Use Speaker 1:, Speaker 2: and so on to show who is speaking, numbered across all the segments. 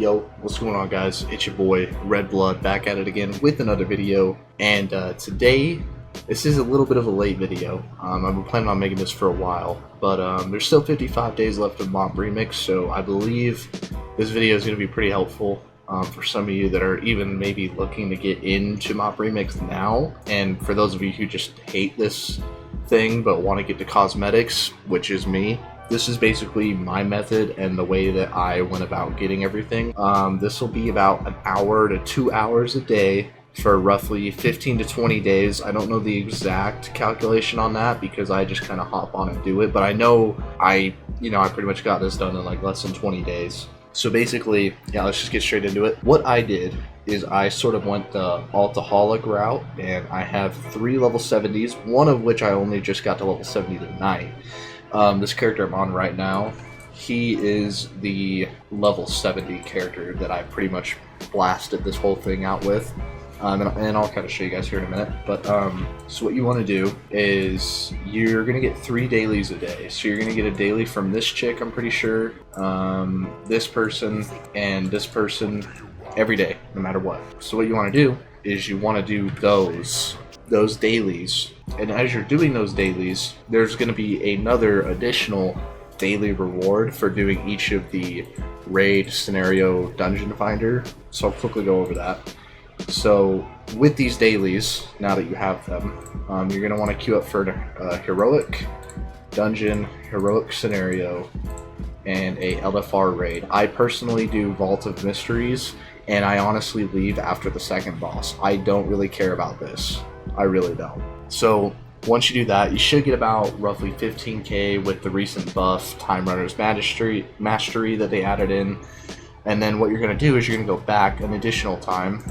Speaker 1: Yo, what's going on, guys? It's your boy Red Blood back at it again with another video, and today this is a little bit of a late video. I've been planning on making this for a while, but there's still 55 days left of MoP REMIX, so I believe this video is going to be pretty helpful for some of you that are even maybe looking to get into MoP REMIX now, and for those of you who just hate this thing but want to get to cosmetics, which is me. This is basically my method and the way that I went about getting everything. This will be about an hour to 2 hours a day for roughly 15 to 20 days. I don't know the exact calculation on that because I just kind of hop on and do it, but I know I pretty much got this done in like less than 20 days. So basically, yeah, let's just get straight into it. What I did is I sort of went the Altaholic route, and I have 3 level 70s, one of which I only just got to level 70 tonight. This character I'm on right now, he is the level 70 character that I pretty much blasted this whole thing out with. And I'll kind of show you guys here in a minute. But so what you want to do is you're going to get 3 dailies a day. So you're going to get a daily from this chick, I'm pretty sure, this person, and this person every day, no matter what. So what you want to do is you want to do those dailies, and as you're doing those dailies, there's going to be another additional daily reward for doing each of the raid, scenario, dungeon finder. So I'll quickly go over that. So with these dailies, now that you have them, you're going to want to queue up for a heroic dungeon, heroic scenario, and a LFR raid. I personally do Vault of Mysteries, and I honestly leave after the second boss. I don't really care about this. I really don't. So once you do that, you should get about roughly 15k with the recent buff Time Runner's Mastery that they added in. And then what you're going to do is you're going to go back an additional time,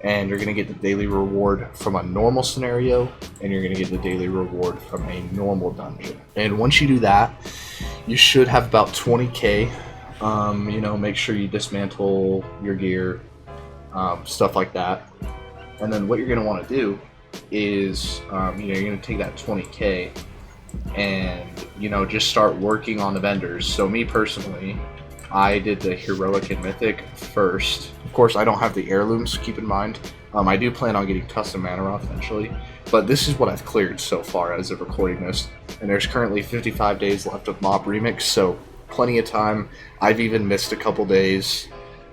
Speaker 1: and you're going to get the daily reward from a normal scenario, and you're going to get the daily reward from a normal dungeon. And once you do that, you should have about 20k. Make sure you dismantle your gear, stuff like that. And then what you're going to want to do is you're going to take that 20k and just start working on the vendors. So me personally, I did the heroic and mythic first. Of course, I don't have the heirlooms, keep in mind. I do plan on getting custom mana off eventually, but this is what I've cleared so far as of recording this, and there's currently 55 days left of MoP REMIX, so plenty of time. I've even missed a couple days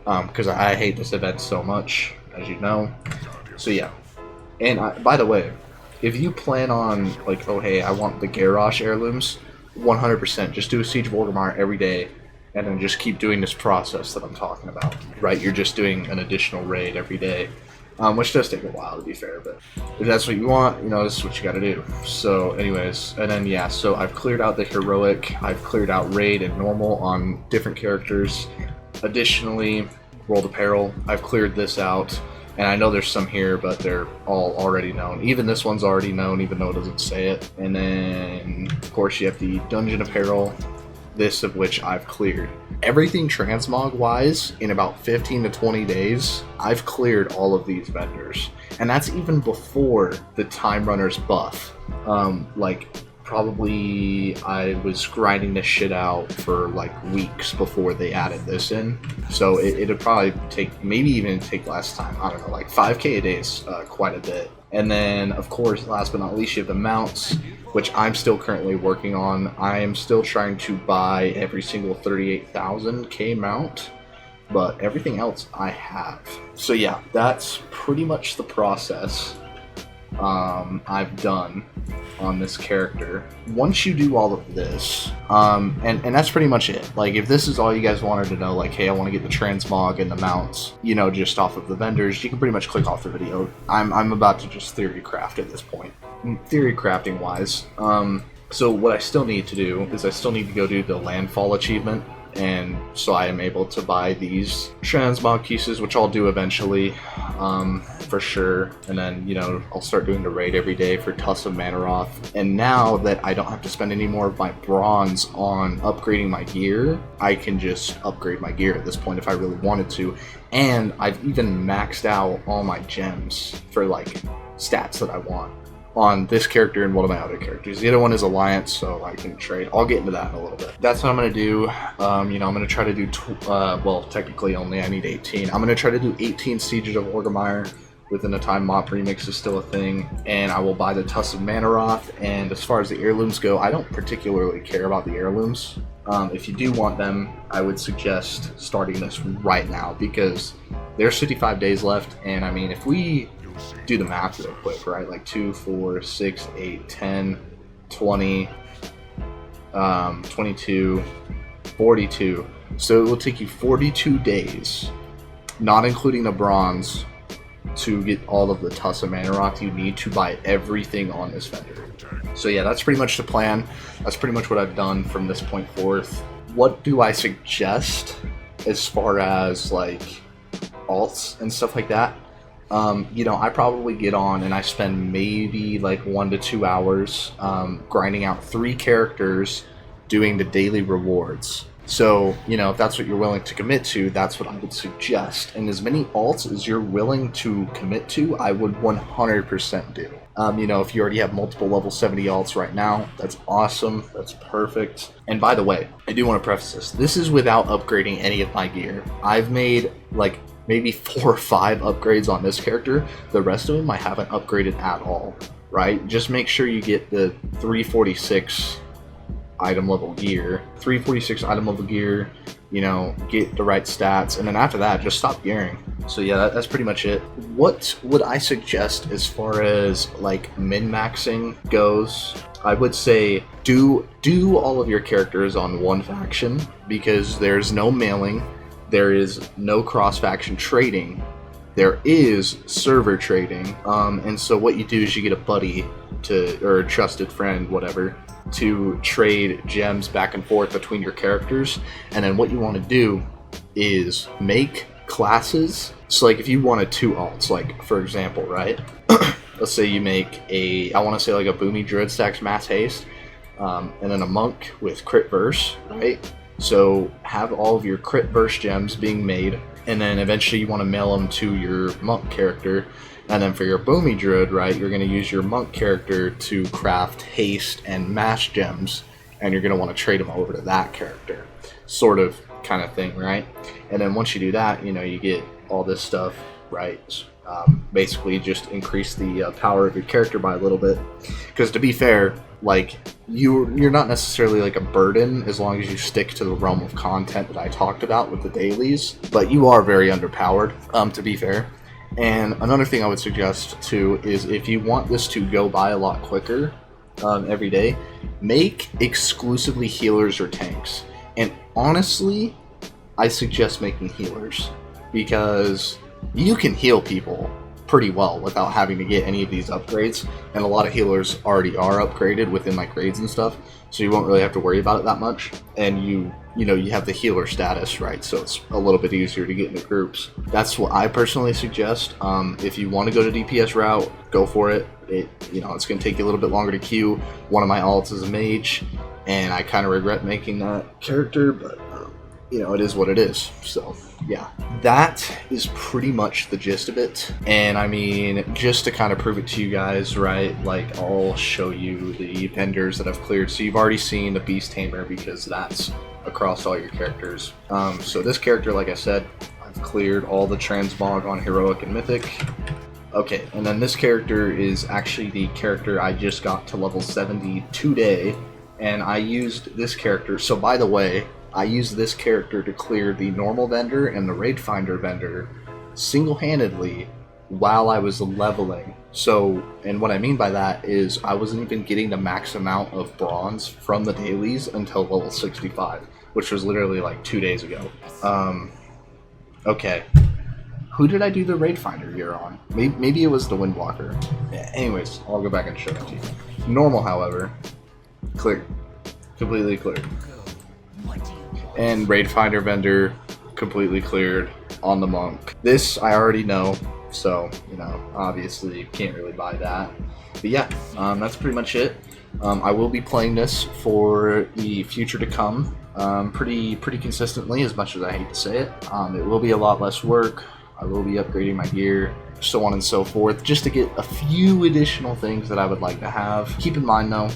Speaker 1: because I hate this event so much, as you know. So yeah. And by the way, if you plan on, like, oh hey, I want the Garrosh heirlooms, 100% just do a Siege of Orgrimmar every day, and then just keep doing this process that I'm talking about, right? You're just doing an additional raid every day, which does take a while, to be fair, but if that's what you want, this is what you gotta do. So anyways, and then yeah, so I've cleared out the heroic, I've cleared out raid and normal on different characters. Additionally, World Apparel, I've cleared this out. And I know there's some here, but they're all already known. Even this one's already known, even though it doesn't say it. And then, of course, you have the Dungeon Apparel, this of which I've cleared. Everything transmog-wise, in about 15 to 20 days, I've cleared all of these vendors. And that's even before the Time Runner's buff. Probably I was grinding this shit out for like weeks before they added this in. So it'd probably maybe even take less time. I don't know, like 5k a day is quite a bit. And then, of course, last but not least, you have the mounts, which I'm still currently working on. I am still trying to buy every single 38,000k mount, but everything else I have. So yeah, that's pretty much the process I've done on this character. Once you do all of this, and that's pretty much it. Like, if this is all you guys wanted to know, like, hey, I want to get the transmog and the mounts, just off of the vendors, you can pretty much click off the video. I'm about to just theory craft at this point. Theory crafting wise, so what I still need to do is I still need to go do the landfall achievement, and so I am able to buy these transmog pieces, which I'll do eventually, for sure. And then, I'll start doing the raid every day for Tuss of Manaroth. And now that I don't have to spend any more of my bronze on upgrading my gear, I can just upgrade my gear at this point if I really wanted to. And I've even maxed out all my gems for, like, stats that I want. on this character and one of my other characters. The other one is Alliance, so I can trade. I'll get into that in a little bit. That's what I'm going to do. You know, I'm going to try to do, well, technically only I need 18. I'm going to try to do 18 Sieges of Orgrimmar within the time MoP Remix is still a thing, and I will buy the Tusk of Manaroth. And as far as the heirlooms go, I don't particularly care about the heirlooms. If you do want them, I would suggest starting this right now, because there's 55 days left, and I mean, if we do the math real quick, right, like 2, 4, 6, 8, 10, 20, 22, 42, so it will take you 42 days, not including the bronze, to get all of the Tusk of Manaroth you need to buy everything on this vendor. So yeah, that's pretty much the plan. That's pretty much what I've done from this point forth. What do I suggest as far as like alts and stuff like that? You know, I probably get on and I spend maybe like 1 to 2 hours grinding out 3 characters doing the daily rewards. So, you know, if that's what you're willing to commit to, that's what I would suggest. And as many alts as you're willing to commit to, I would 100% do. You know, if you already have multiple level 70 alts right now, that's awesome. That's perfect. And by the way, I do want to preface this. This is without upgrading any of my gear. I've made like maybe 4 or 5 upgrades on this character. The rest of them I haven't upgraded at all, right? Just make sure you get the 346 item level gear, 346 item level gear, you know, get the right stats, and then after that, just stop gearing. So yeah, that's pretty much it. What would I suggest as far as like min-maxing goes? I would say do all of your characters on one faction, because there's no mailing, there is no cross-faction trading, there is server trading, and so what you do is you get a buddy or a trusted friend, whatever, to trade gems back and forth between your characters. And then what you want to do is make classes. So like if you wanted 2 alts, like for example, right, let's say you make I want to say like a Boomy Druid stacks mass haste, and then a monk with crit verse, right? So have all of your crit verse gems being made, and then eventually you want to mail them to your monk character. And then for your Boomy Druid, right, you're going to use your monk character to craft haste and mass gems, and you're going to want to trade them over to that character, sort of kind of thing, right? And then once you do that, you know, you get all this stuff, right? Basically just increase the power of your character by a little bit, because to be fair, like you're not necessarily like a burden as long as you stick to the realm of content that I talked about with the dailies, but you are very underpowered, to be fair. And another thing I would suggest too is, if you want this to go by a lot quicker every day, make exclusively healers or tanks. And honestly, I suggest making healers, because you can heal people pretty well without having to get any of these upgrades, and a lot of healers already are upgraded within like raids and stuff, so you won't really have to worry about it that much. And you know, you have the healer status, right? So it's a little bit easier to get into groups. That's what I personally suggest. If you want to go to DPS route, go for it. You know, it's going to take you a little bit longer to queue. One of my alts is a mage, and I kind of regret making that character, but you know, it is what it is. So yeah, that is pretty much the gist of it. And I mean, just to kind of prove it to you guys, right, like I'll show you the vendors that I've cleared. So you've already seen the Beast Tamer, because that's across all your characters. So this character, like I said, I've cleared all the transmog on Heroic and Mythic. Okay, and then this character is actually the character I just got to level 70 today, and I used this character. So by the way, I used this character to clear the normal vendor and the raid finder vendor single-handedly while I was leveling. So, and what I mean by that is I wasn't even getting the max amount of bronze from the dailies until level 65, which was literally like 2 days ago. Okay. Who did I do the raid finder gear on? Maybe it was the Windwalker. Anyways, I'll go back and show it to you. Normal, however, cleared. Completely cleared. And raid finder vendor, completely cleared on the monk. This I already know, so, you know, obviously you can't really buy that. But yeah, that's pretty much it. I will be playing this for the future to come pretty consistently, as much as I hate to say it. It will be a lot less work, I will be upgrading my gear, so on and so forth, just to get a few additional things that I would like to have. Keep in mind though,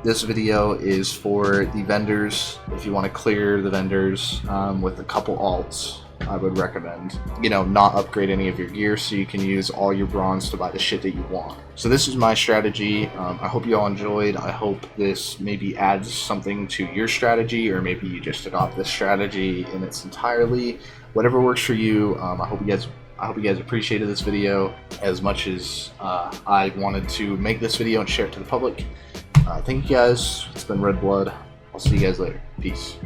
Speaker 1: this video is for the vendors. If you want to clear the vendors with a couple alts, I would recommend, you know, not upgrade any of your gear so you can use all your bronze to buy the shit that you want. So this is my strategy. I hope you all enjoyed. I hope this maybe adds something to your strategy, or maybe you just adopt this strategy in its entirely. Whatever works for you. I hope you guys appreciated this video as much as I wanted to make this video and share it to the public. Thank you guys. It's been Red Blood. I'll see you guys later. Peace.